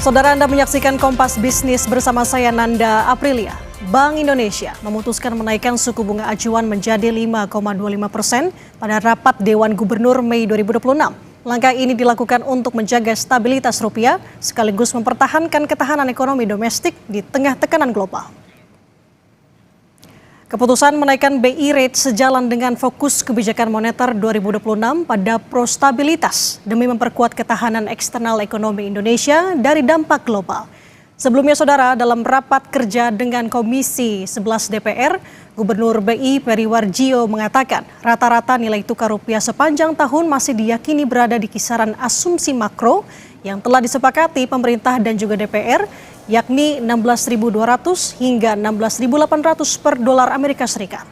Saudara, Anda menyaksikan Kompas Bisnis bersama saya Nanda Aprilia. Bank Indonesia memutuskan menaikkan suku bunga acuan menjadi 5,25% pada rapat Dewan Gubernur Mei 2026. Langkah ini dilakukan untuk menjaga stabilitas rupiah sekaligus mempertahankan ketahanan ekonomi domestik di tengah tekanan global. Keputusan menaikkan BI rate sejalan dengan fokus kebijakan moneter 2026 pada prostabilitas demi memperkuat ketahanan eksternal ekonomi Indonesia dari dampak global. Sebelumnya, Saudara, dalam rapat kerja dengan Komisi 11 DPR, Gubernur BI Peri Warjio mengatakan rata-rata nilai tukar rupiah sepanjang tahun masih diyakini berada di kisaran asumsi makro yang telah disepakati pemerintah dan juga DPR, yakni 16.200 hingga 16.800 per dolar Amerika Serikat.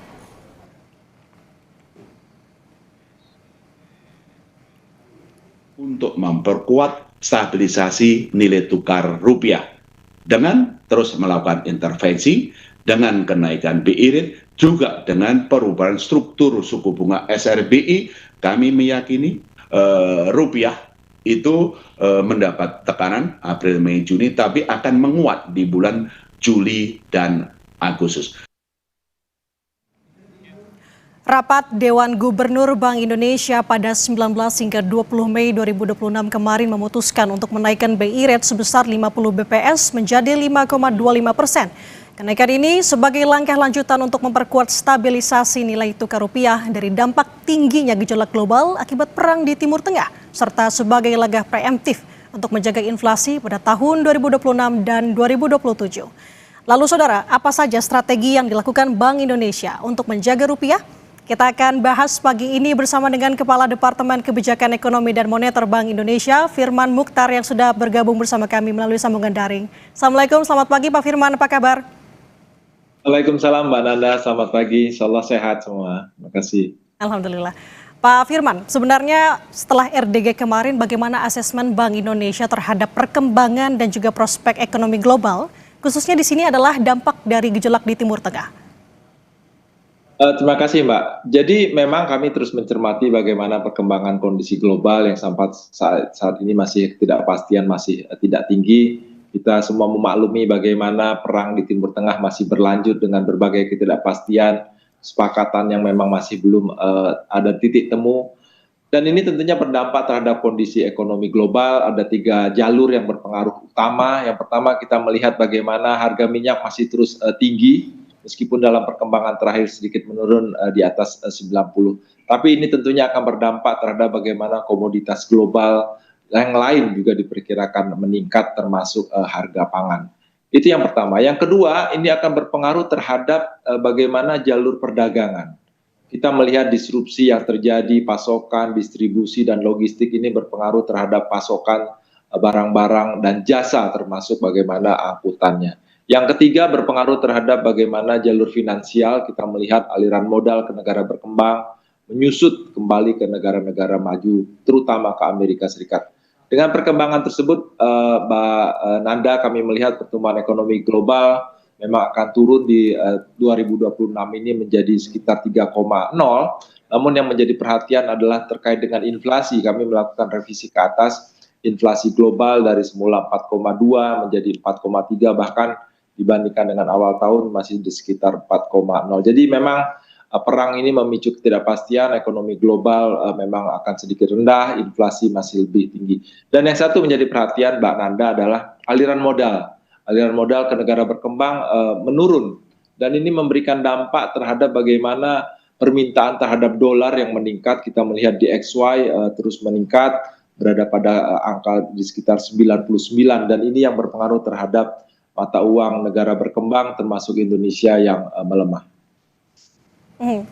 Untuk memperkuat stabilisasi nilai tukar rupiah dengan terus melakukan intervensi dengan kenaikan BI rate juga dengan perubahan struktur suku bunga SRBI, kami meyakini rupiah itu mendapat tekanan April, Mei, Juni, tapi akan menguat di bulan Juli dan Agustus. Rapat Dewan Gubernur Bank Indonesia pada 19 hingga 20 Mei 2026 kemarin memutuskan untuk menaikkan BI rate sebesar 50 BPS menjadi 5,25%. Kenaikan ini sebagai langkah lanjutan untuk memperkuat stabilisasi nilai tukar rupiah dari dampak tingginya gejolak global akibat perang di Timur Tengah, serta sebagai langkah preemptif untuk menjaga inflasi pada tahun 2026 dan 2027. Lalu Saudara, apa saja strategi yang dilakukan Bank Indonesia untuk menjaga rupiah? Kita akan bahas pagi ini bersama dengan Kepala Departemen Kebijakan Ekonomi dan Moneter Bank Indonesia, Firman Mukhtar, yang sudah bergabung bersama kami melalui sambungan daring. Assalamualaikum, selamat pagi Pak Firman, apa kabar? Waalaikumsalam Mbak Nanda, selamat pagi, insyaallah sehat semua, terima kasih. Alhamdulillah. Pak Firman, sebenarnya setelah RDG kemarin bagaimana asesmen Bank Indonesia terhadap perkembangan dan juga prospek ekonomi global, khususnya di sini adalah dampak dari gejolak di Timur Tengah? Terima kasih Mbak. Jadi memang kami terus mencermati bagaimana perkembangan kondisi global yang saat ini masih ketidakpastian masih tidak tinggi. Kita semua memaklumi bagaimana perang di Timur Tengah masih berlanjut dengan berbagai ketidakpastian, kesepakatan yang memang masih belum ada titik temu. Dan ini tentunya berdampak terhadap kondisi ekonomi global. Ada 3 jalur yang berpengaruh utama. Yang pertama, kita melihat bagaimana harga minyak masih terus tinggi, meskipun dalam perkembangan terakhir sedikit menurun di atas 90. Tapi ini tentunya akan berdampak terhadap bagaimana komoditas global yang lain juga diperkirakan meningkat, termasuk harga pangan. Itu yang pertama. Yang kedua, ini akan berpengaruh terhadap bagaimana jalur perdagangan. Kita melihat disrupsi yang terjadi, pasokan, distribusi, dan logistik ini berpengaruh terhadap pasokan barang-barang dan jasa, termasuk bagaimana angkutannya. Yang ketiga, berpengaruh terhadap bagaimana jalur finansial. Kita melihat aliran modal ke negara berkembang menyusut kembali ke negara-negara maju, terutama ke Amerika Serikat. Dengan perkembangan tersebut, Mbak Nanda, kami melihat pertumbuhan ekonomi global memang akan turun di 2026 ini menjadi sekitar 3,0. Namun yang menjadi perhatian adalah terkait dengan inflasi. Kami melakukan revisi ke atas inflasi global dari semula 4,2 menjadi 4,3, bahkan dibandingkan dengan awal tahun masih di sekitar 4,0. Jadi memang perang ini memicu ketidakpastian, ekonomi global memang akan sedikit rendah, inflasi masih lebih tinggi. Dan yang satu menjadi perhatian Mbak Nanda adalah aliran modal. Aliran modal ke negara berkembang menurun, dan ini memberikan dampak terhadap bagaimana permintaan terhadap dolar yang meningkat. Kita melihat DXY terus meningkat, berada pada angka di sekitar 99, dan ini yang berpengaruh terhadap mata uang negara berkembang termasuk Indonesia yang melemah.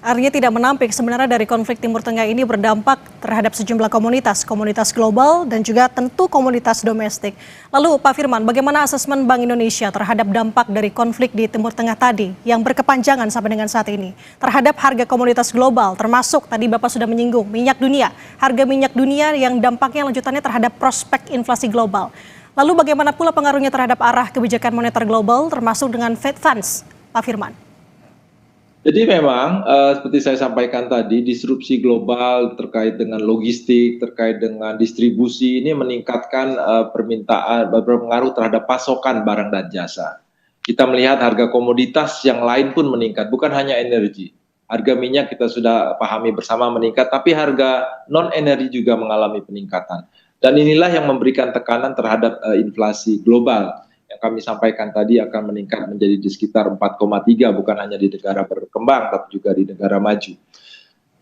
Artinya tidak menampik sebenarnya dari konflik Timur Tengah ini berdampak terhadap sejumlah komunitas global dan juga tentu komunitas domestik. Lalu Pak Firman, bagaimana asesmen Bank Indonesia terhadap dampak dari konflik di Timur Tengah tadi yang berkepanjangan sampai dengan saat ini terhadap harga komoditas global, termasuk tadi Bapak sudah menyinggung minyak dunia, harga minyak dunia yang dampaknya lanjutannya terhadap prospek inflasi global. Lalu bagaimana pula pengaruhnya terhadap arah kebijakan moneter global termasuk dengan Fed Funds, Pak Firman? Jadi memang seperti saya sampaikan tadi, disrupsi global terkait dengan logistik, terkait dengan distribusi ini meningkatkan permintaan, berpengaruh terhadap pasokan barang dan jasa. Kita melihat harga komoditas yang lain pun meningkat, bukan hanya energi. Harga minyak kita sudah pahami bersama meningkat, tapi harga non-energi juga mengalami peningkatan. Dan inilah yang memberikan tekanan terhadap inflasi global yang kami sampaikan tadi akan meningkat menjadi di sekitar 4,3, bukan hanya di negara berkembang tapi juga di negara maju.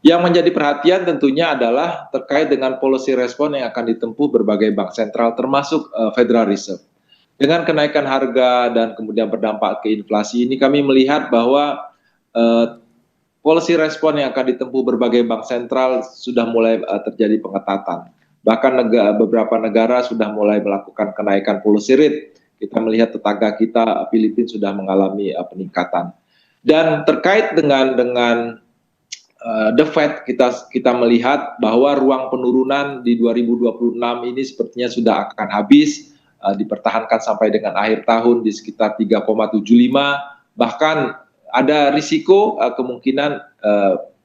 Yang menjadi perhatian tentunya adalah terkait dengan policy respon yang akan ditempuh berbagai bank sentral termasuk Federal Reserve. Dengan kenaikan harga dan kemudian berdampak ke inflasi ini, kami melihat bahwa policy respon yang akan ditempuh berbagai bank sentral sudah mulai terjadi pengetatan. Bahkan beberapa negara sudah mulai melakukan kenaikan policy rate. Kita melihat tetangga kita Filipina sudah mengalami peningkatan. Dan terkait dengan the Fed, kita melihat bahwa ruang penurunan di 2026 ini sepertinya sudah akan habis, dipertahankan sampai dengan akhir tahun di sekitar 3,75, bahkan ada risiko kemungkinan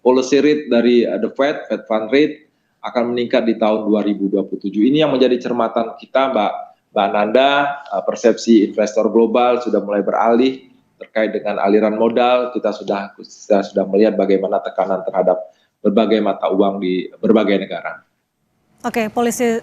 policy rate dari the Fed Fund Rate akan meningkat di tahun 2027. Ini yang menjadi cermatan kita, Mbak Nanda. Persepsi investor global sudah mulai beralih terkait dengan aliran modal. Kita sudah melihat bagaimana tekanan terhadap berbagai mata uang di berbagai negara. Oke, policy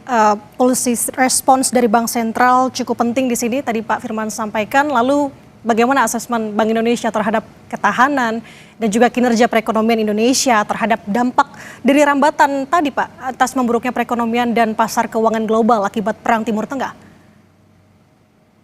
response dari Bank Sentral cukup penting di sini. Tadi Pak Firman sampaikan. Lalu bagaimana asesmen Bank Indonesia terhadap ketahanan dan juga kinerja perekonomian Indonesia terhadap dampak dari rambatan tadi Pak atas memburuknya perekonomian dan pasar keuangan global akibat Perang Timur Tengah?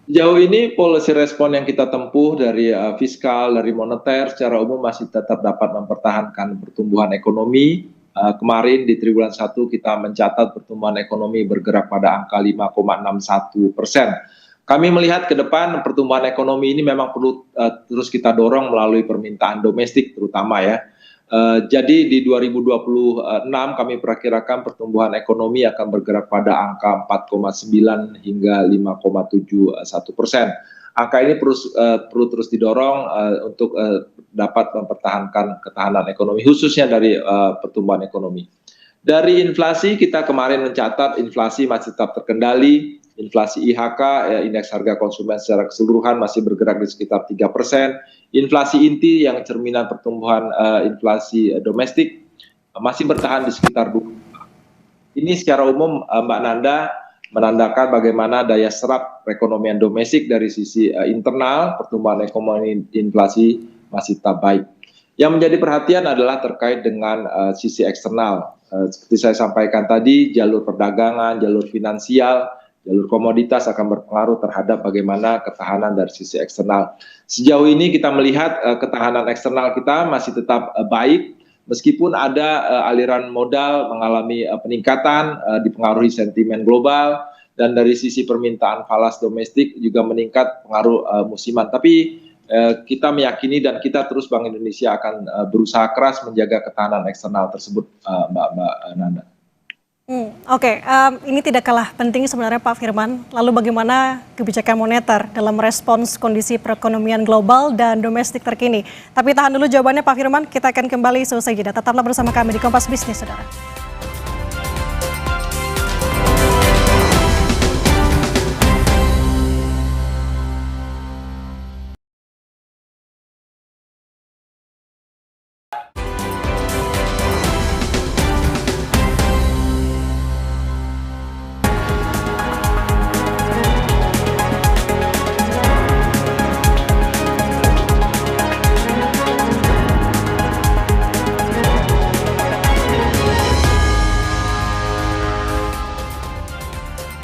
Sejauh ini policy respon yang kita tempuh dari fiskal, dari moneter secara umum masih tetap dapat mempertahankan pertumbuhan ekonomi. Kemarin di triwulan 1 kita mencatat pertumbuhan ekonomi bergerak pada angka 5,61%. Kami melihat ke depan pertumbuhan ekonomi ini memang perlu terus kita dorong melalui permintaan domestik terutama ya. Jadi di 2026 kami perkirakan pertumbuhan ekonomi akan bergerak pada angka 4,9 hingga 5,71%. Angka ini perlu terus didorong untuk dapat mempertahankan ketahanan ekonomi, khususnya dari pertumbuhan ekonomi. Dari inflasi, kita kemarin mencatat inflasi masih tetap terkendali. Inflasi IHK, indeks harga konsumen secara keseluruhan masih bergerak di sekitar 3%. Inflasi inti yang cerminan pertumbuhan inflasi domestik masih bertahan di sekitar 2%. Ini secara umum Mbak Nanda menandakan bagaimana daya serap perekonomian domestik dari sisi internal, pertumbuhan ekonomi inflasi masih tetap baik. Yang menjadi perhatian adalah terkait dengan sisi eksternal. Seperti saya sampaikan tadi, jalur perdagangan, jalur finansial, jalur komoditas akan berpengaruh terhadap bagaimana ketahanan dari sisi eksternal. Sejauh ini kita melihat ketahanan eksternal kita masih tetap baik, meskipun ada aliran modal mengalami peningkatan, dipengaruhi sentimen global, dan dari sisi permintaan falas domestik juga meningkat pengaruh musiman. Tapi kita meyakini dan kita terus Bank Indonesia akan berusaha keras menjaga ketahanan eksternal tersebut, Mbak Nanda. Oke, ini tidak kalah penting sebenarnya Pak Firman. Lalu bagaimana kebijakan moneter dalam respons kondisi perekonomian global dan domestik terkini? Tapi tahan dulu jawabannya Pak Firman, kita akan kembali seusai jeda. Tetaplah bersama kami di Kompas Bisnis, Saudara.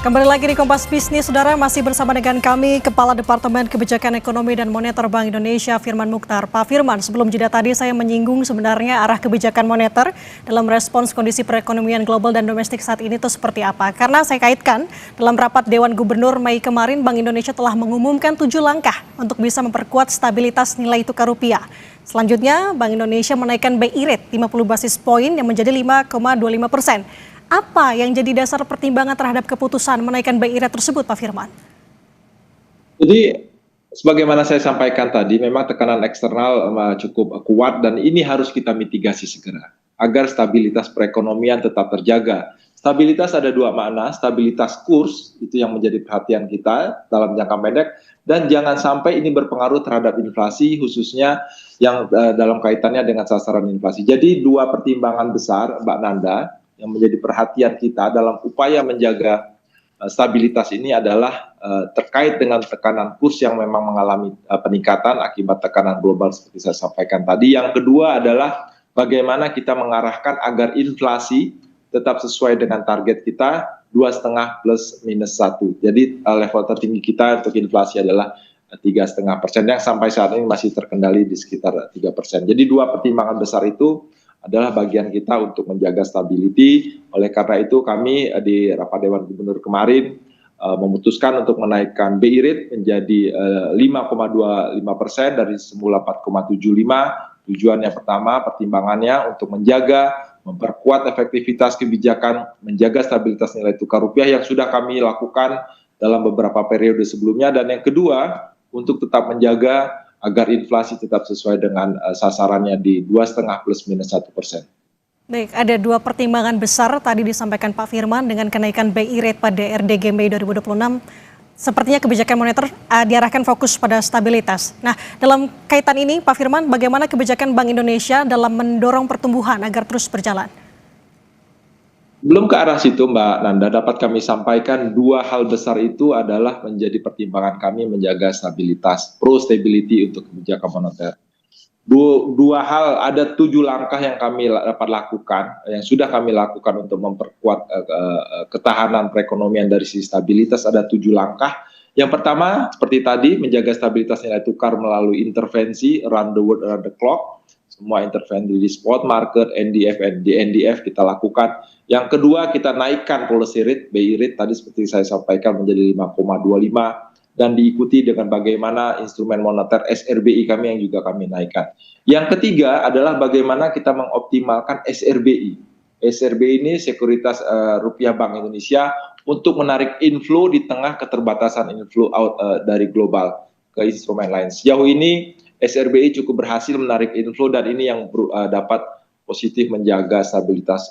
Kembali lagi di Kompas Bisnis, Saudara, masih bersama dengan kami, Kepala Departemen Kebijakan Ekonomi dan Moneter Bank Indonesia, Firman Mukhtar. Pak Firman, sebelum jeda tadi saya menyinggung sebenarnya arah kebijakan moneter dalam respons kondisi perekonomian global dan domestik saat ini itu seperti apa. Karena saya kaitkan dalam rapat Dewan Gubernur Mei kemarin, Bank Indonesia telah mengumumkan 7 langkah untuk bisa memperkuat stabilitas nilai tukar rupiah. Selanjutnya, Bank Indonesia menaikkan BI rate 50 basis poin yang menjadi 5,25%. Apa yang jadi dasar pertimbangan terhadap keputusan menaikkan BI rate tersebut, Pak Firman? Jadi Sebagaimana saya sampaikan tadi, memang tekanan eksternal cukup kuat dan ini harus kita mitigasi segera agar stabilitas perekonomian tetap terjaga. Stabilitas ada dua makna, stabilitas kurs itu yang menjadi perhatian kita dalam jangka pendek dan jangan sampai ini berpengaruh terhadap inflasi khususnya yang dalam kaitannya dengan sasaran inflasi. Jadi dua pertimbangan besar Mbak Nanda yang menjadi perhatian kita dalam upaya menjaga stabilitas ini adalah terkait dengan tekanan kurs yang memang mengalami peningkatan akibat tekanan global seperti saya sampaikan tadi. Yang kedua adalah bagaimana kita mengarahkan agar inflasi tetap sesuai dengan target kita 2,5 plus minus 1. Jadi level tertinggi kita untuk inflasi adalah 3,5% yang sampai saat ini masih terkendali di sekitar 3%. Jadi dua pertimbangan besar itu adalah bagian kita untuk menjaga stability. Oleh karena itu kami di rapat Dewan Gubernur kemarin memutuskan untuk menaikkan BI rate menjadi 5,25% dari semula 4,75. Tujuan yang pertama, pertimbangannya untuk menjaga, memperkuat efektivitas kebijakan, menjaga stabilitas nilai tukar rupiah yang sudah kami lakukan dalam beberapa periode sebelumnya. Dan yang kedua, untuk tetap menjaga agar inflasi tetap sesuai dengan sasarannya di 2,5 plus minus 1%. Baik, ada dua pertimbangan besar tadi disampaikan Pak Firman dengan kenaikan BI rate pada RDG Mei 2026. Sepertinya kebijakan moneter diarahkan fokus pada stabilitas. Nah, dalam kaitan ini Pak Firman, bagaimana kebijakan Bank Indonesia dalam mendorong pertumbuhan agar terus berjalan? Belum ke arah situ Mbak Nanda, dapat kami sampaikan dua hal besar itu adalah menjadi pertimbangan kami menjaga stabilitas, pro-stability untuk kebijakan moneter. Dua hal, ada 7 langkah yang kami dapat lakukan, yang sudah kami lakukan untuk memperkuat ketahanan perekonomian dari sisi stabilitas, ada 7 langkah. Yang pertama, seperti tadi, menjaga stabilitas nilai tukar melalui intervensi around the world, around the clock. Semua intervensi di spot market, NDF, di NDF kita lakukan. Yang kedua, kita naikkan policy rate, BI rate tadi seperti saya sampaikan menjadi 5,25 dan diikuti dengan bagaimana instrumen moneter SRBI kami yang juga kami naikkan. Yang ketiga adalah bagaimana kita mengoptimalkan SRBI. SRBI ini Sekuritas Rupiah Bank Indonesia untuk menarik inflow di tengah keterbatasan inflow out dari global ke instrumen lain. Sejauh ini SRBI cukup berhasil menarik inflow dan ini yang dapat positif menjaga stabilitas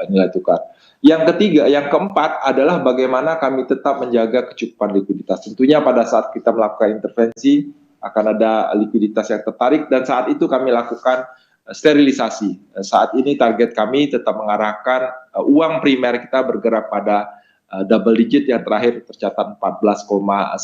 nilai tukar. Yang ketiga, yang keempat adalah bagaimana kami tetap menjaga kecukupan likuiditas. Tentunya pada saat kita melakukan intervensi akan ada likuiditas yang tertarik dan saat itu kami lakukan sterilisasi. Saat ini target kami tetap mengarahkan uang primer kita bergerak pada double digit yang terakhir tercatat 14,1%.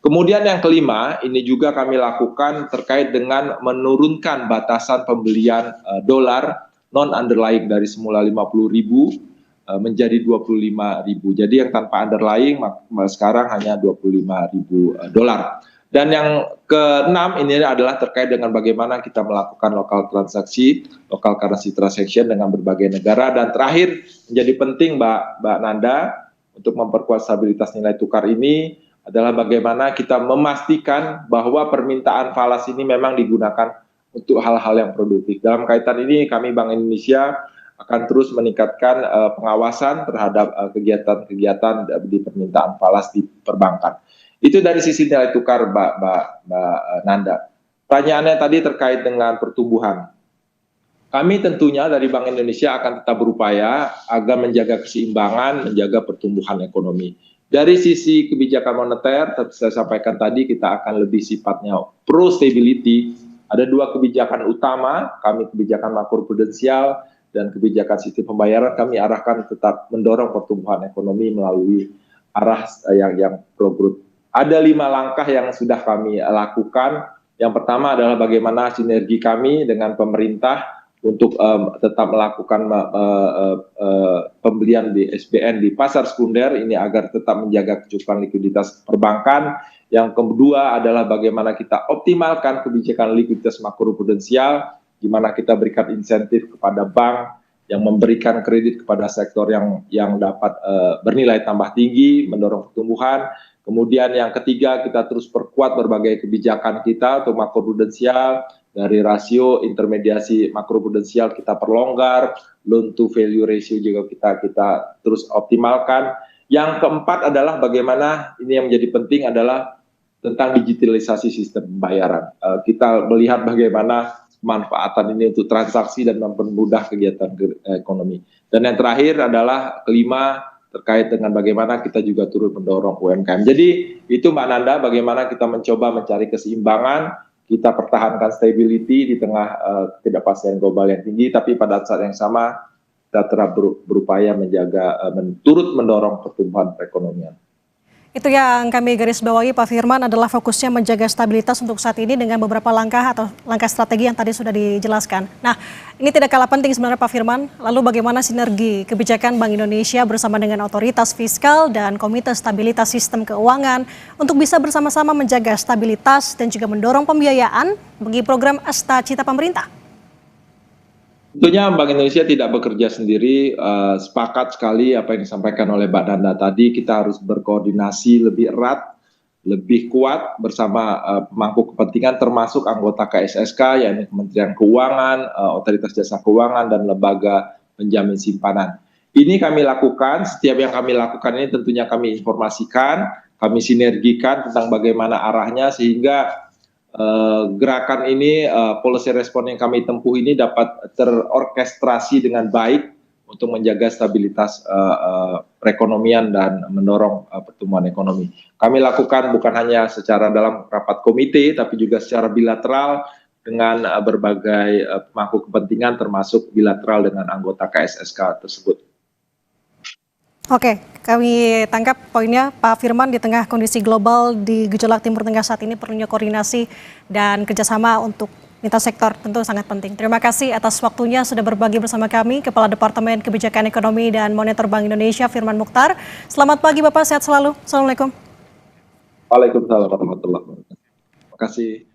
Kemudian yang kelima, ini juga kami lakukan terkait dengan menurunkan batasan pembelian dolar non-underlying dari semula 50.000 menjadi 25.000. Jadi yang tanpa underlying sekarang hanya 25.000 dolar. Dan yang keenam ini adalah terkait dengan bagaimana kita melakukan local transaksi, local currency transaction dengan berbagai negara. Dan terakhir menjadi penting Mbak Nanda untuk memperkuat stabilitas nilai tukar ini adalah bagaimana kita memastikan bahwa permintaan falas ini memang digunakan untuk hal-hal yang produktif. Dalam kaitan ini kami Bank Indonesia akan terus meningkatkan pengawasan terhadap kegiatan-kegiatan di permintaan falas di perbankan. Itu dari sisi nilai tukar Mbak Nanda. Pertanyaannya tadi terkait dengan pertumbuhan. Kami tentunya dari Bank Indonesia akan tetap berupaya agar menjaga keseimbangan, menjaga pertumbuhan ekonomi. Dari sisi kebijakan moneter, saya sampaikan tadi kita akan lebih sifatnya pro-stability. Ada dua kebijakan utama, kami kebijakan makroprudensial dan kebijakan sistem pembayaran kami arahkan tetap mendorong pertumbuhan ekonomi melalui arah yang pro-growth. Ada 5 langkah yang sudah kami lakukan. Yang pertama adalah bagaimana sinergi kami dengan pemerintah untuk tetap melakukan pembelian di SBN di pasar sekunder ini agar tetap menjaga kecukupan likuiditas perbankan. Yang kedua adalah bagaimana kita optimalkan kebijakan likuiditas makroprudensial, di mana kita berikan insentif kepada bank yang memberikan kredit kepada sektor yang dapat bernilai tambah tinggi, mendorong pertumbuhan. Kemudian yang ketiga, kita terus perkuat berbagai kebijakan kita untuk makroprudensial. Dari rasio intermediasi makroprudensial kita perlonggar, loan to value ratio juga kita terus optimalkan. Yang keempat adalah bagaimana ini yang menjadi penting adalah tentang digitalisasi sistem pembayaran. Kita melihat bagaimana manfaatan ini untuk transaksi dan mempermudah kegiatan ekonomi. Dan yang terakhir adalah kelima, terkait dengan bagaimana kita juga turut mendorong UMKM. Jadi itu Mbak Nanda, bagaimana kita mencoba mencari keseimbangan, kita pertahankan stability di tengah ketidakpastian global yang tinggi, tapi pada saat yang sama kita tetap berupaya menjaga, turut mendorong pertumbuhan perekonomian. Itu yang kami garis bawahi Pak Firman adalah fokusnya menjaga stabilitas untuk saat ini dengan beberapa langkah atau langkah strategi yang tadi sudah dijelaskan. Nah, ini tidak kalah penting sebenarnya Pak Firman. Lalu bagaimana sinergi kebijakan Bank Indonesia bersama dengan otoritas fiskal dan Komite Stabilitas Sistem Keuangan untuk bisa bersama-sama menjaga stabilitas dan juga mendorong pembiayaan bagi program Asta-Cita pemerintah? Tentunya Bank Indonesia tidak bekerja sendiri, sepakat sekali apa yang disampaikan oleh Mbak Nanda tadi, kita harus berkoordinasi lebih erat, lebih kuat bersama pemangku kepentingan termasuk anggota KSSK, yakni Kementerian Keuangan, Otoritas Jasa Keuangan, dan lembaga penjamin simpanan. Ini kami lakukan, setiap yang kami lakukan ini tentunya kami informasikan, kami sinergikan tentang bagaimana arahnya sehingga gerakan ini, policy respon yang kami tempuh ini dapat terorkestrasi dengan baik untuk menjaga stabilitas perekonomian dan mendorong pertumbuhan ekonomi. Kami lakukan bukan hanya secara dalam rapat komite, tapi juga secara bilateral dengan berbagai pemangku kepentingan termasuk bilateral dengan anggota KSSK tersebut. Oke, kami tangkap poinnya Pak Firman. Di tengah kondisi global di gejolak Timur Tengah saat ini perlunya koordinasi dan kerjasama untuk lintas sektor tentu sangat penting. Terima kasih atas waktunya sudah berbagi bersama kami, Kepala Departemen Kebijakan Ekonomi dan Moneter Bank Indonesia Firman Mukhtar. Selamat pagi Bapak, sehat selalu. Assalamualaikum. Waalaikumsalam warahmatullahi wabarakatuh. Terima kasih.